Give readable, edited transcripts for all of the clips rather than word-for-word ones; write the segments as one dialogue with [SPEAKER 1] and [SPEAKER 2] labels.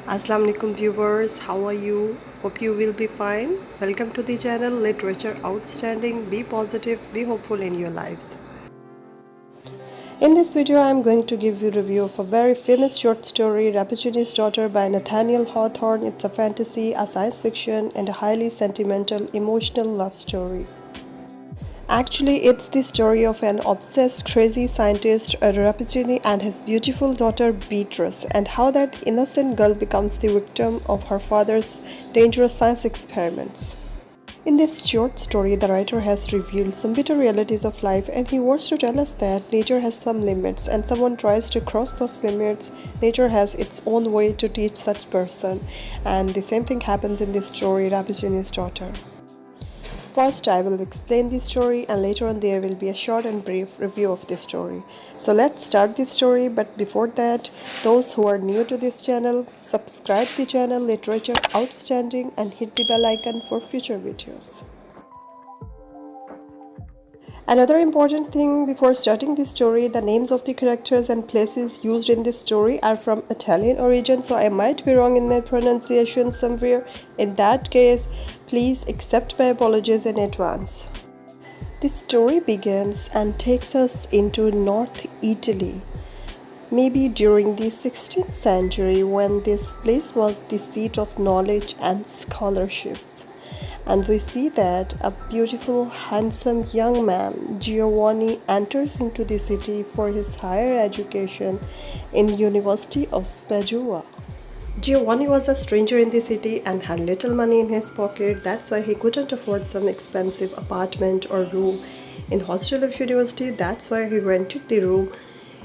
[SPEAKER 1] Assalamu alaikum viewers, how are you? Hope you will be fine. Welcome to the channel Literature Outstanding. Be positive, be hopeful in your lives. In this video I am going to give you a review of a very famous short story, Rappacini's Daughter by Nathaniel Hawthorne. It's a fantasy, a science fiction and a highly sentimental, emotional love story. Actually, it's the story of an obsessed, crazy scientist, Rappacini, and his beautiful daughter Beatrice, and how that innocent girl becomes the victim of her father's dangerous science experiments. In this short story, the writer has revealed some bitter realities of life, and he wants to tell us that nature has some limits, and someone tries to cross those limits. Nature has its own way to teach such person, and the same thing happens in this story, Rappacini's Daughter. First, I will explain the story, and later on there will be a short and brief review of the story. So let's start the story, but before that, those who are new to this channel, subscribe the channel Literature Outstanding and hit the bell icon for future videos. Another important thing before starting the story, the names of the characters and places used in this story are from Italian origin, so I might be wrong in my pronunciation somewhere. In that case, please accept my apologies in advance. The story begins and takes us into North Italy, maybe during the 16th century, when this place was the seat of knowledge and scholarships. And we see that a beautiful, handsome young man, Giovanni, enters into the city for his higher education in University of Padua. Giovanni was a stranger in the city and had little money in his pocket. That's why he couldn't afford some expensive apartment or room in hostel of university. That's why he rented the room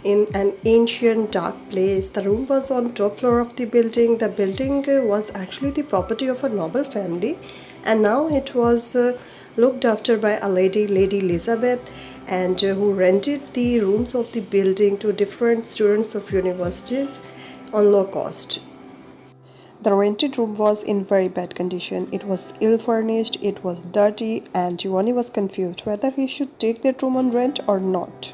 [SPEAKER 1] in an ancient dark place. The room was on top floor of the building. The building was actually the property of a noble family, and now it was looked after by a lady Elizabeth, and who rented the rooms of the building to different students of universities on low cost. The rented room was in very bad condition. It was ill furnished, it was dirty, and Giovanni was confused whether he should take that room on rent or not.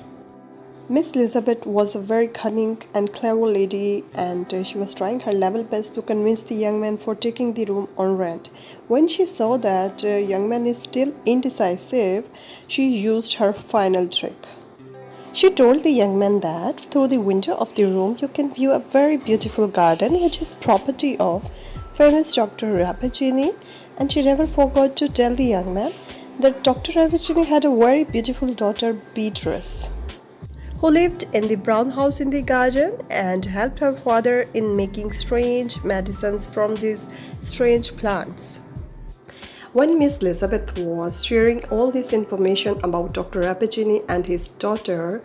[SPEAKER 1] Miss Elizabeth was a very cunning and clever lady, and she was trying her level best to convince the young man for taking the room on rent. When she saw that young man is still indecisive, she used her final trick. She told the young man that through the window of the room you can view a very beautiful garden which is property of famous Dr. Rappacini, and she never forgot to tell the young man that Dr. Rappacini had a very beautiful daughter, Beatrice, who lived in the brown house in the garden and helped her father in making strange medicines from these strange plants. When Miss Elizabeth was sharing all this information about Dr. Rappacini and his daughter,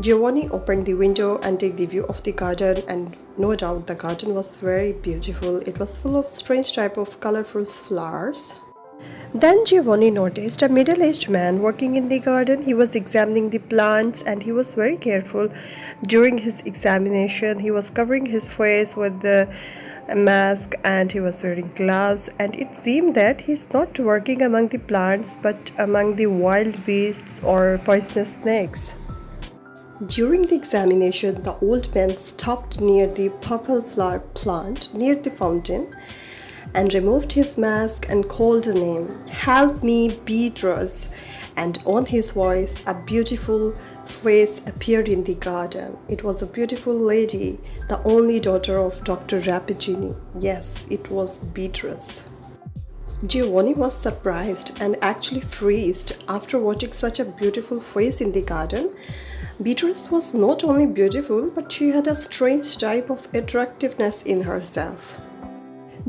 [SPEAKER 1] Giovanni opened the window and took the view of the garden, and no doubt the garden was very beautiful. It was full of strange type of colorful flowers. Then Giovanni noticed a middle-aged man working in the garden. He was examining the plants and he was very careful. During his examination, he was covering his face with the mask and he was wearing gloves, and it seemed that he's not working among the plants but among the wild beasts or poisonous snakes. During the examination, the old man stopped near the purple flower plant near the fountain and removed his mask and called a name, "Help me, Beatrice," and on his voice a beautiful face appeared in the garden. It was a beautiful lady, the only daughter of Dr. Rappacini. Yes, it was Beatrice. Giovanni was surprised and actually freezed after watching such a beautiful face in the garden. Beatrice was not only beautiful, but she had a strange type of attractiveness in herself.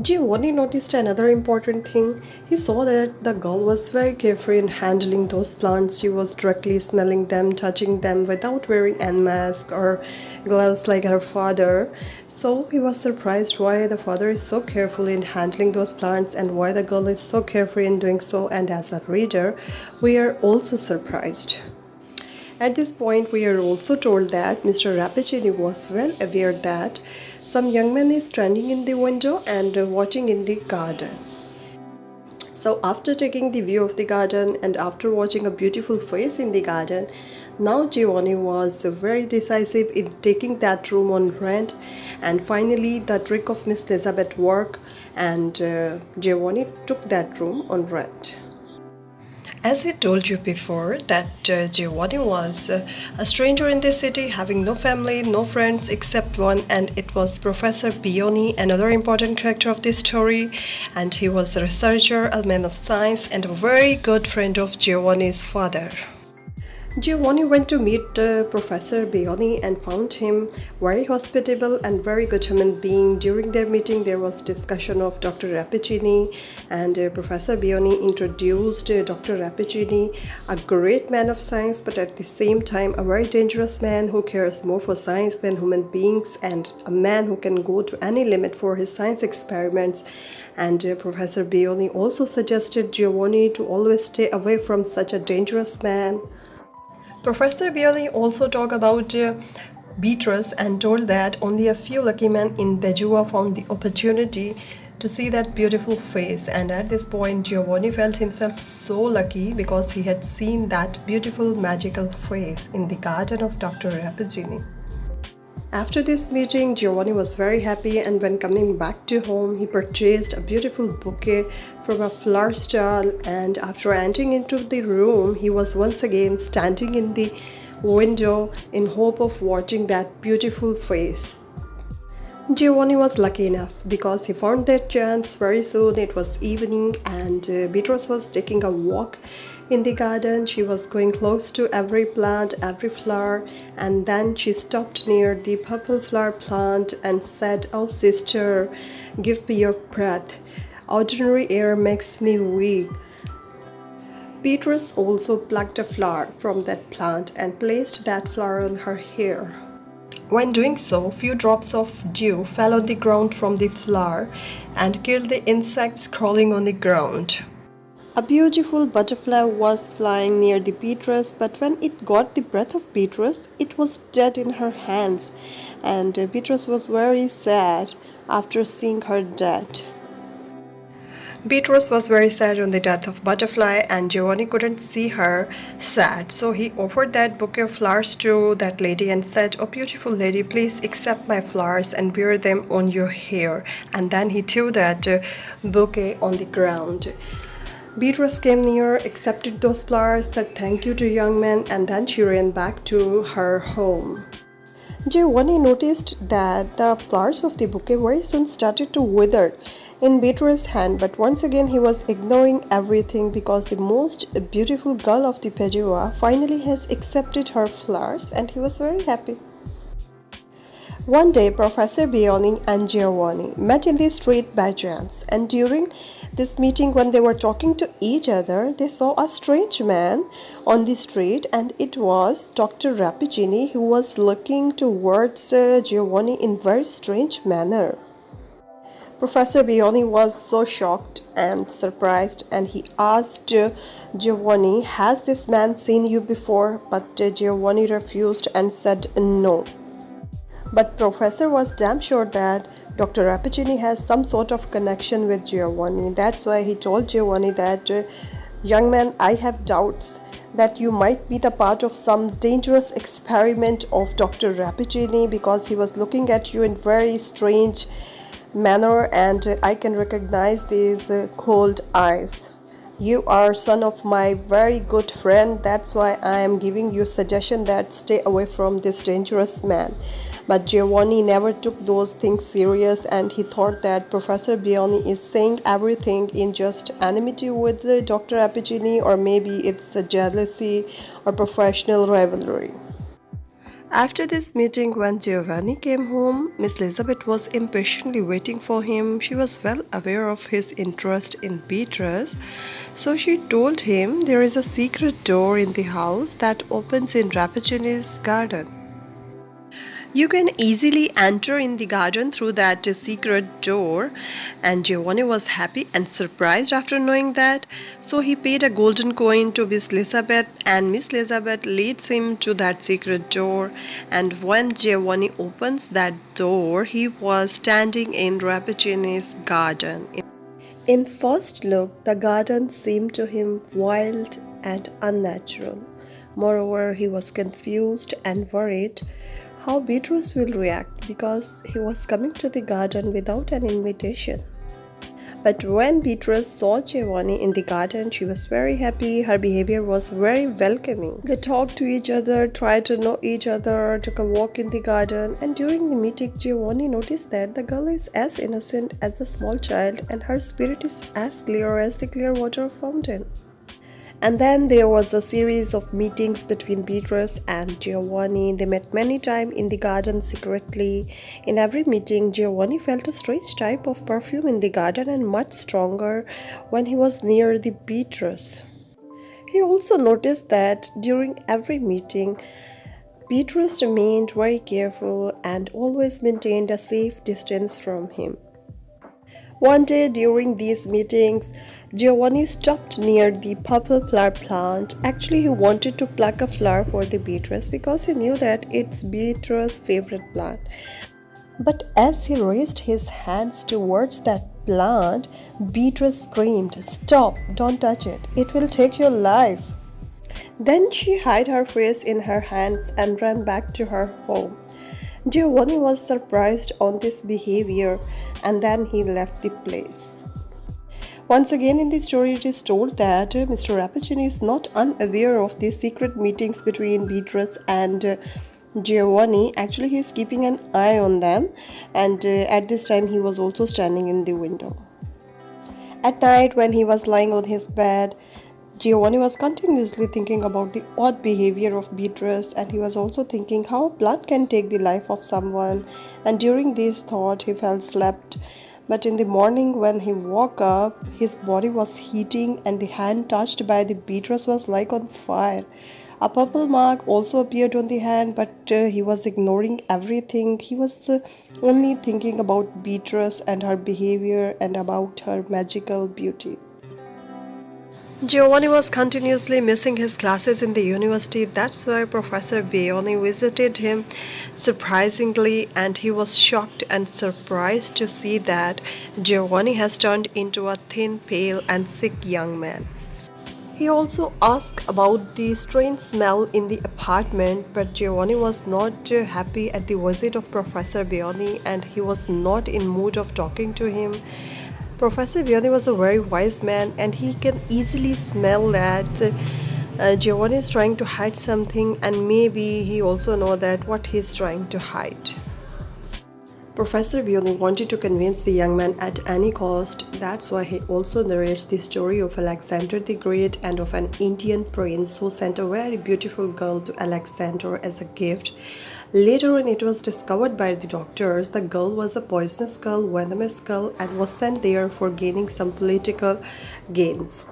[SPEAKER 1] Giovanni noticed another important thing. He saw that the girl was very carefree in handling those plants. She was directly smelling them, touching them without wearing a mask or gloves like her father. So he was surprised why the father is so careful in handling those plants and why the girl is so carefree in doing so, and as a reader, we are also surprised. At this point, we are also told that Mr. Rappacini was well aware that some young man is standing in the window and watching in the garden. So after taking the view of the garden and after watching a beautiful face in the garden, Now Giovanni was very decisive in taking that room on rent, and finally the trick of Miss Elizabeth worked, and Giovanni took that room on rent. As I told you before, that Giovanni was a stranger in this city, having no family, no friends except one, and it was Professor Bioni, another important character of this story. And he was a researcher, a man of science, and a very good friend of Giovanni's father. Giovanni went to meet Professor Bioni and found him very hospitable and very good human being. During their meeting, there was discussion of Dr. Rappacini, and Professor Bioni introduced Dr. Rappacini, a great man of science, but at the same time a very dangerous man who cares more for science than human beings, and a man who can go to any limit for his science experiments. And Professor Bioni also suggested Giovanni to always stay away from such a dangerous man. Professor Bioni also talked about Beatrice and told that only a few lucky men in Padua found the opportunity to see that beautiful face, and at this point Giovanni felt himself so lucky because he had seen that beautiful magical face in the garden of Dr. Rappacini. After this meeting, Giovanni was very happy, and when coming back to home, he purchased a beautiful bouquet from a flower stall, and after entering into the room, he was once again standing in the window in hope of watching that beautiful face. Giovanni was lucky enough because he found that chance very soon. It was evening, and Beatrice was taking a walk in the garden. She was going close to every plant, every flower, and then she stopped near the purple flower plant and said, "Oh sister, give me your breath. Ordinary air makes me weak." Beatrice also plucked a flower from that plant and placed that flower on her hair. When doing so, few drops of dew fell on the ground from the flower and killed the insects crawling on the ground. A beautiful butterfly was flying near the Beatrice, but when it got the breath of Beatrice, it was dead in her hands, and Beatrice was very sad after seeing her dead. Beatrice was very sad on the death of Butterfly, and Giovanni couldn't see her sad, so he offered that bouquet of flowers to that lady and said, "Oh beautiful lady, please accept my flowers and wear them on your hair." And then he threw that bouquet on the ground. Beatrice came near, accepted those flowers, said thank you to young man, and then she ran back to her home. Giovanni noticed that the flowers of the bouquet very soon started to wither in Beatrice's hand, but once again he was ignoring everything because the most beautiful girl of the Padua finally has accepted her flowers, and he was very happy. One day, Professor Bioni and Giovanni met in the street by chance, and during this meeting, when they were talking to each other, they saw a strange man on the street, and it was Dr. Rappacini, who was looking towards Giovanni in very strange manner. Professor Bioni was so shocked and surprised, and he asked Giovanni, "Has this man seen you before?" But Giovanni refused and said no. But Professor was damn sure that Dr. Rappacini has some sort of connection with Giovanni. That's why he told Giovanni that, "Young man, I have doubts that you might be the part of some dangerous experiment of Dr. Rappacini, because he was looking at you in very strange manner, and I can recognize these cold eyes. You are son of my very good friend. That's why I am giving you suggestion that stay away from this dangerous man." But Giovanni never took those things serious, and he thought that Professor Bioni is saying everything in just enmity with Dr. Rappacini, or maybe it's a jealousy or professional rivalry. After this meeting, when Giovanni came home, Miss Elizabeth was impatiently waiting for him. She was well aware of his interest in Beatrice, so she told him there is a secret door in the house that opens in Rappacini's garden. You can easily enter in the garden through that secret door, and Giovanni was happy and surprised after knowing that. So he paid a golden coin to Miss Elizabeth, and Miss Elizabeth leads him to that secret door. And when Giovanni opens that door, he was standing in Rappacini's garden. In first look, the garden seemed to him wild and unnatural. Moreover, he was confused and worried how Beatrice will react because he was coming to the garden without an invitation. But when Beatrice saw Giovanni in the garden, she was very happy. Her behavior was very welcoming. They talked to each other, tried to know each other, took a walk in the garden, and during the meeting, Giovanni noticed that the girl is as innocent as a small child and her spirit is as clear as the clear water fountain. And then there was a series of meetings between Beatrice and Giovanni. They met many times in the garden secretly. In every meeting, Giovanni felt a strange type of perfume in the garden and much stronger when he was near the Beatrice. He also noticed that during every meeting, Beatrice remained very careful and always maintained a safe distance from him. One day during these meetings, Giovanni stopped near the purple flower plant. Actually, he wanted to pluck a flower for the Beatrice because he knew that it's Beatrice's favorite plant. But as he raised his hands towards that plant, Beatrice screamed, "Stop! Don't touch it. It will take your life." Then she hid her face in her hands and ran back to her home. Giovanni was surprised on this behavior and then he left the place. Once again in the story it is told that Mr. Rappacini is not unaware of the secret meetings between Beatrice and Giovanni. Actually he is keeping an eye on them and at this time he was also standing in the window. At night when he was lying on his bed, Giovanni was continuously thinking about the odd behavior of Beatrice and he was also thinking how a plant can take the life of someone, and during this thought he felt slept. But in the morning when he woke up, his body was heating and the hand touched by the Beatrice was like on fire. A purple mark also appeared on the hand, but he was ignoring everything. He was only thinking about Beatrice and her behavior and about her magical beauty. Giovanni was continuously missing his classes in the university. That's why Professor Bioni visited him surprisingly, and he was shocked and surprised to see that Giovanni has turned into a thin, pale, and sick young man. He also asked about the strange smell in the apartment, but Giovanni was not happy at the visit of Professor Bioni and he was not in mood of talking to him. Professor Bioni was a very wise man and he can easily smell that Giovanni is trying to hide something, and maybe he also knows that what he is trying to hide. Professor Bioni wanted to convince the young man at any cost. That's why he also narrates the story of Alexander the Great and of an Indian prince who sent a very beautiful girl to Alexander as a gift. Later when it was discovered by the doctors, the girl was a poisonous girl, venomous girl, and was sent there for gaining some political gains.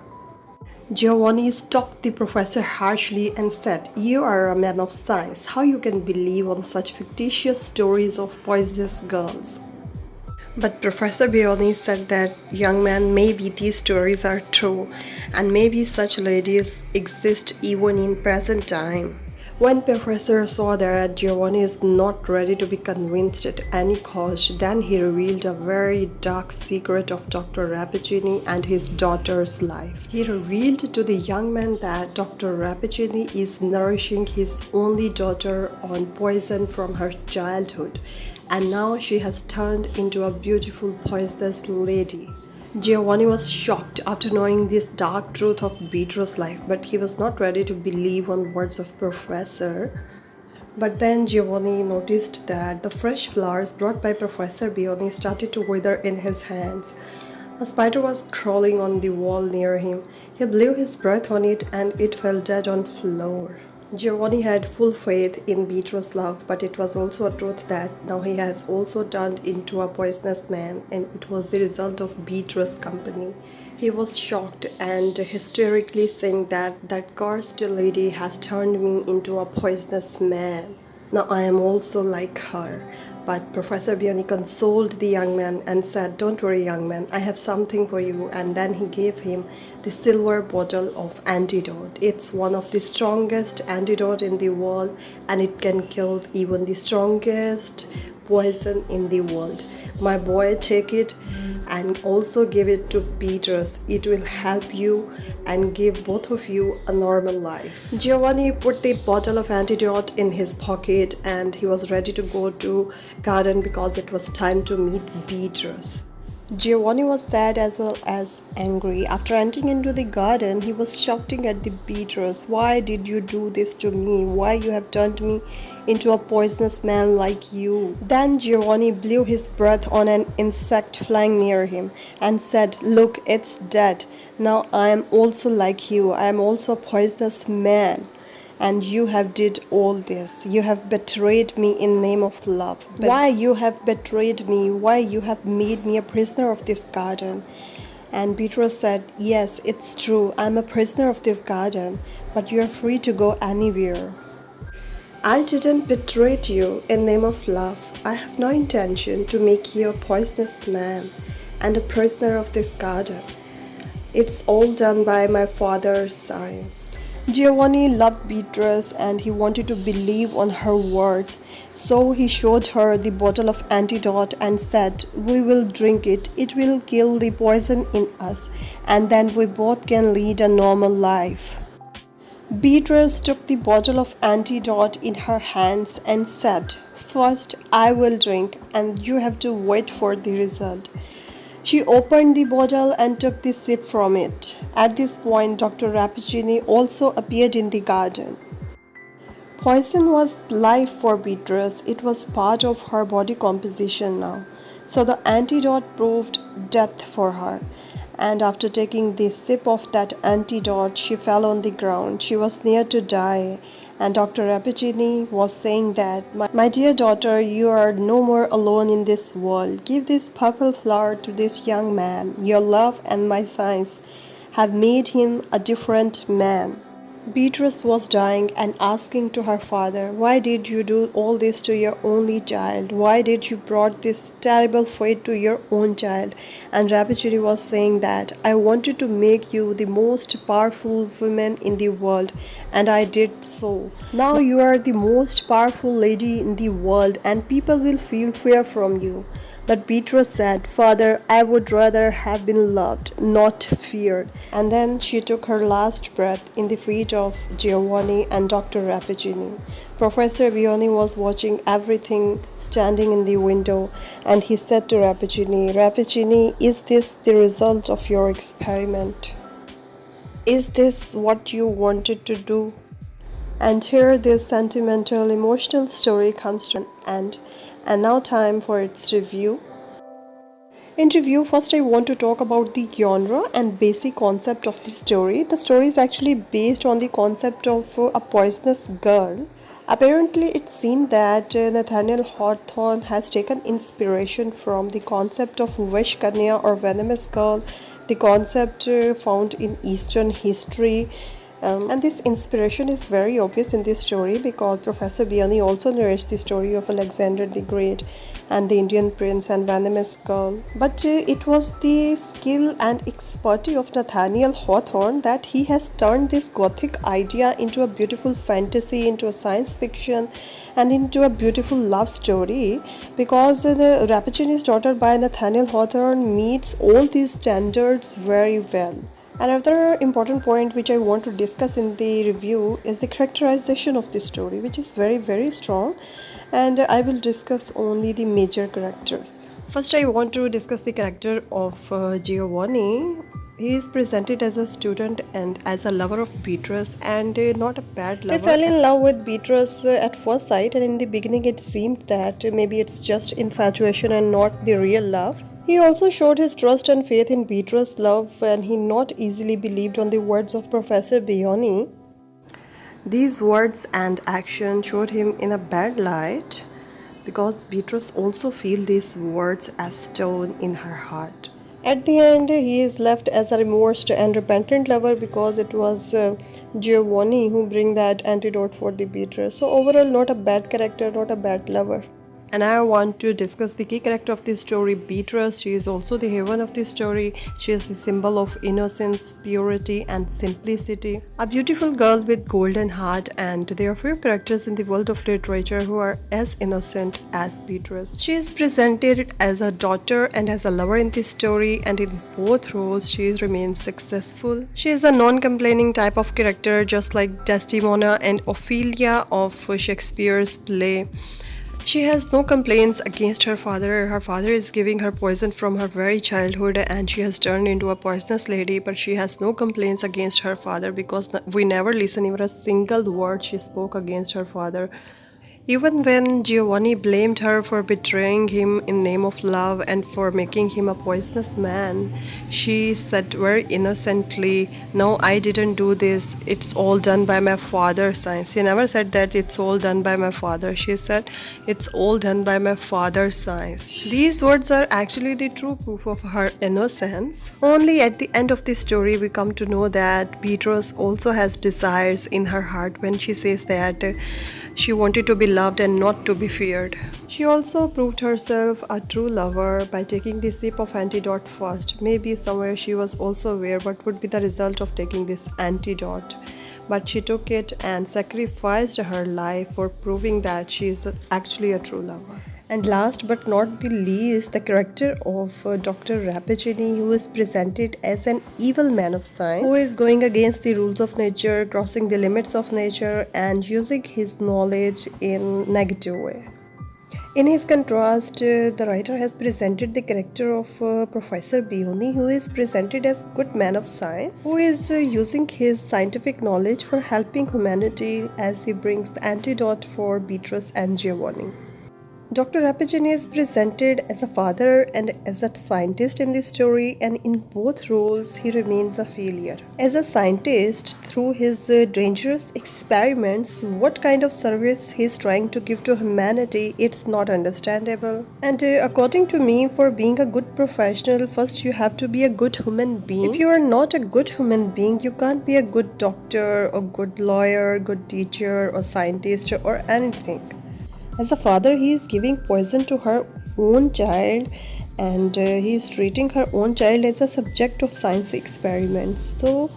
[SPEAKER 1] Giovanni stopped the professor harshly and said, "You are a man of science. How you can believe on such fictitious stories of poisonous girls?" But Professor Bioni said that, "Young man, maybe these stories are true, and maybe such ladies exist even in present time." When Professor saw that Giovanni is not ready to be convinced at any cost, then he revealed a very dark secret of Dr. Rappacini and his daughter's life. He revealed to the young man that Dr. Rappacini is nourishing his only daughter on poison from her childhood, and now she has turned into a beautiful poisonous lady. Giovanni was shocked after knowing this dark truth of Beatrice's life, but he was not ready to believe on words of Professor. But then Giovanni noticed that the fresh flowers brought by Professor Bioni started to wither in his hands. A spider was crawling on the wall near him. He blew his breath on it and it fell dead on the floor. Giovanni had full faith in Beatrice's love, but it was also a truth that now he has also turned into a poisonous man, and it was the result of Beatrice's company. He was shocked and hysterically saying that cursed lady has turned me into a poisonous man. Now I am also like her. But Professor Bioni consoled the young man and said, "Don't worry, young man, I have something for you." And then he gave him the silver bottle of antidote. It's one of the strongest antidote in the world, and it can kill even the strongest poison in the world. My boy, take it and also give it to Petrus. It will help you and give both of you a normal life. Giovanni put the bottle of antidote in his pocket and he was ready to go to garden because it was time to meet Petrus. Giovanni was sad as well as angry. After entering into the garden, he was shouting at the Petrus, "Why did you do this to me? Why you have turned me into a poisonous man like you?" Then Giovanni blew his breath on an insect flying near him and said, "Look, it's dead. Now I am also like you. I am also a poisonous man. And you have did all this. You have betrayed me in name of love. Why you have betrayed me? Why you have made me a prisoner of this garden?" And Petrus said, "Yes, it's true. I'm a prisoner of this garden, but you are free to go anywhere. I didn't betray you in name of love. I have no intention to make you a poisonous man and a prisoner of this garden. It's all done by my father's science." Giovanni loved Beatrice and he wanted to believe on her words. So he showed her the bottle of antidote and said, "We will drink it. It will kill the poison in us and then we both can lead a normal life." Beatrice took the bottle of antidote in her hands and said, "First I will drink and you have to wait for the result." She opened the bottle and took the sip from it. At this point, Dr. Rappacini also appeared in the garden. Poison was life for Beatrice. It was part of her body composition now. So the antidote proved death for her. And after taking the sip of that antidote, she fell on the ground. She was near to die. And Dr. Rappacini was saying that, my dear daughter, you are no more alone in this world. Give this purple flower to this young man. Your love and my science have made him a different man." Beatrice was dying and asking to her father, "Why did you do all this to your only child? Why did you brought this terrible fate to your own child?" And Rappacini was saying that, "I wanted to make you the most powerful woman in the world, and I did so. Now you are the most powerful lady in the world and people will feel fear from you." But Beatrice said, "Father, I would rather have been loved, not feared." And then she took her last breath in the feet of Giovanni and Dr. Rappacini. Professor Vioni was watching everything standing in the window, and he said to Rappacini, "Rappacini, is this the result of your experiment? Is this what you wanted to do?" And here this sentimental, emotional story comes to an end. And now time for its review. In review, first I want to talk about the genre and basic concept of the story. The story is actually based on the concept of a poisonous girl. Apparently, it seemed that Nathaniel Hawthorne has taken inspiration from the concept of Vish Kanya or venomous girl, the concept found in Eastern history. And this inspiration is very obvious in this story because Professor Vioni also narrates the story of Alexander the Great and the Indian prince and venomous girl. But it was the skill and expertise of Nathaniel Hawthorne that he has turned this Gothic idea into a beautiful fantasy, into a science fiction, and into a beautiful love story, because the Rappacini's Daughter by Nathaniel Hawthorne meets all these standards very well. Another important point which I want to discuss in the review is the characterization of the story, which is very strong, and I will discuss only the major characters. First, I want to discuss the character of Giovanni. He is presented as a student and as a lover of Beatrice, and not a bad lover. He fell in love with Beatrice at first sight, and in the beginning it seemed that maybe it's just infatuation and not the real love. He also showed his trust and faith in Beatrice's love, and he not easily believed on the words of Professor Vioni. These words and action showed him in a bad light, because Beatrice also feel these words as stone in her heart. At the end, he is left as a remorse and repentant lover because it was Giovanni who bring that antidote for the Beatrice. So overall, not a bad character, not a bad lover. And I want to discuss the key character of this story, Beatrice. She is also the heroine of this story. She is the symbol of innocence, purity, and simplicity. A beautiful girl with golden heart, and there are few characters in the world of literature who are as innocent as Beatrice. She is presented as a daughter and as a lover in this story, and in both roles she remains successful. She is a non-complaining type of character, just like Desdemona and Ophelia of Shakespeare's play. She has no complaints against her father. Her father is giving her poison from her very childhood and she has turned into a poisonous lady, but she has no complaints against her father because we never listen even a single word she spoke against her father. Even when Giovanni blamed her for betraying him in name of love and for making him a poisonous man, she said very innocently, "No, I didn't do this. It's all done by my father's science." She never said that it's all done by my father. She said, "It's all done by my father's science." These words are actually the true proof of her innocence. Only at the end of the story we come to know that Beatrice also has desires in her heart when she says that she wanted to be loved and not to be feared. She also proved herself a true lover by taking the sip of antidote first. Maybe somewhere she was also aware what would be the result of taking this antidote. But she took it and sacrificed her life for proving that she is actually a true lover. And last but not the least, the character of Dr. Rappacini, who is presented as an evil man of science, who is going against the rules of nature, crossing the limits of nature, and using his knowledge in negative way. In his contrast, the writer has presented the character of Professor Bioni, who is presented as good man of science, who is using his scientific knowledge for helping humanity as he brings the antidote for Beatrice and Giovanni. Dr. Rappacini is presented as a father and as a scientist in this story, and in both roles he remains a failure. As a scientist, through his dangerous experiments, what kind of service he is trying to give to humanity, it's not understandable. And according to me, for being a good professional, first you have to be a good human being. If you are not a good human being, you can't be a good doctor or good lawyer, good teacher or scientist or anything. As a father, he is giving poison to her own child, and he is treating her own child as a subject of science experiments. So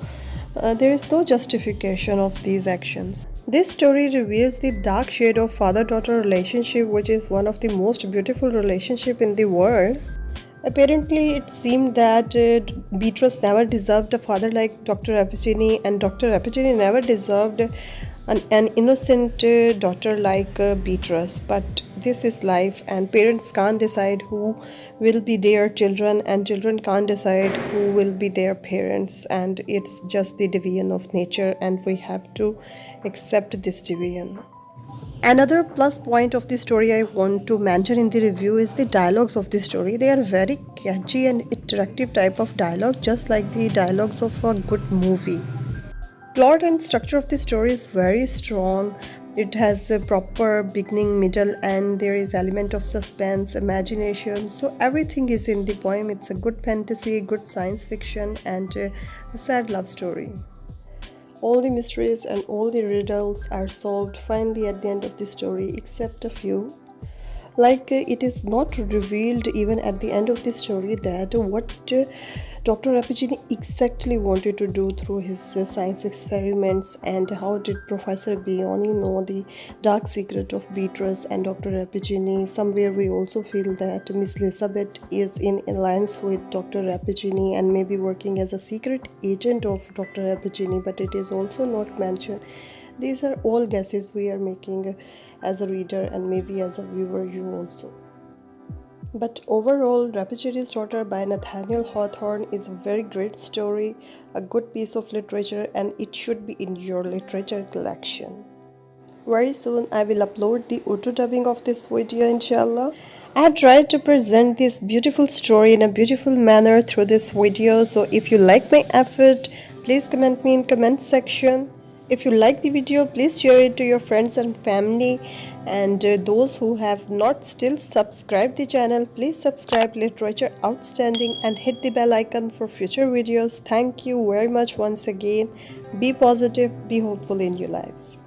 [SPEAKER 1] there is no justification of these actions. This story reveals the dark shade of father-daughter relationship, which is one of the most beautiful relationships in the world. Apparently, it seemed that Beatrice never deserved a father like Dr. Rappacini, and Dr. Rappacini never deserved an innocent daughter like Beatrice. But this is life, and parents can't decide who will be their children, and children can't decide who will be their parents, and it's just the division of nature, and we have to accept this division. Another plus point of the story I want to mention in the review is the dialogues of the story. They are very catchy and interactive type of dialogue, just like the dialogues of a good movie. Plot and structure of the story is very strong. It has a proper beginning, middle, and there is element of suspense, imagination. So everything is in the poem. It's a good fantasy, good science fiction, and a sad love story. All the mysteries and all the riddles are solved finally at the end of the story, except a few. Like it is not revealed even at the end of the story that what Dr. Rappacini exactly wanted to do through his science experiments, and how did Professor Bioni know the dark secret of Beatrice and Dr. Rappacini. Somewhere we also feel that Miss Elizabeth is in alliance with Dr. Rappacini and maybe working as a secret agent of Dr. Rappacini, but it is also not mentioned. These are all guesses we are making as a reader and maybe as a viewer, you also. But overall, Rappacini's Daughter by Nathaniel Hawthorne is a very great story, a good piece of literature, and it should be in your literature collection. Very soon I will upload the Urdu dubbing of this video, inshallah. I have tried to present this beautiful story in a beautiful manner through this video, so if you like my effort, please comment me in comment section. If you like the video, please share it to your friends and family, and those who have not still subscribed the channel, please subscribe Literature Outstanding and hit the bell icon for future videos. Thank you very much once again. Be positive, be hopeful in your lives.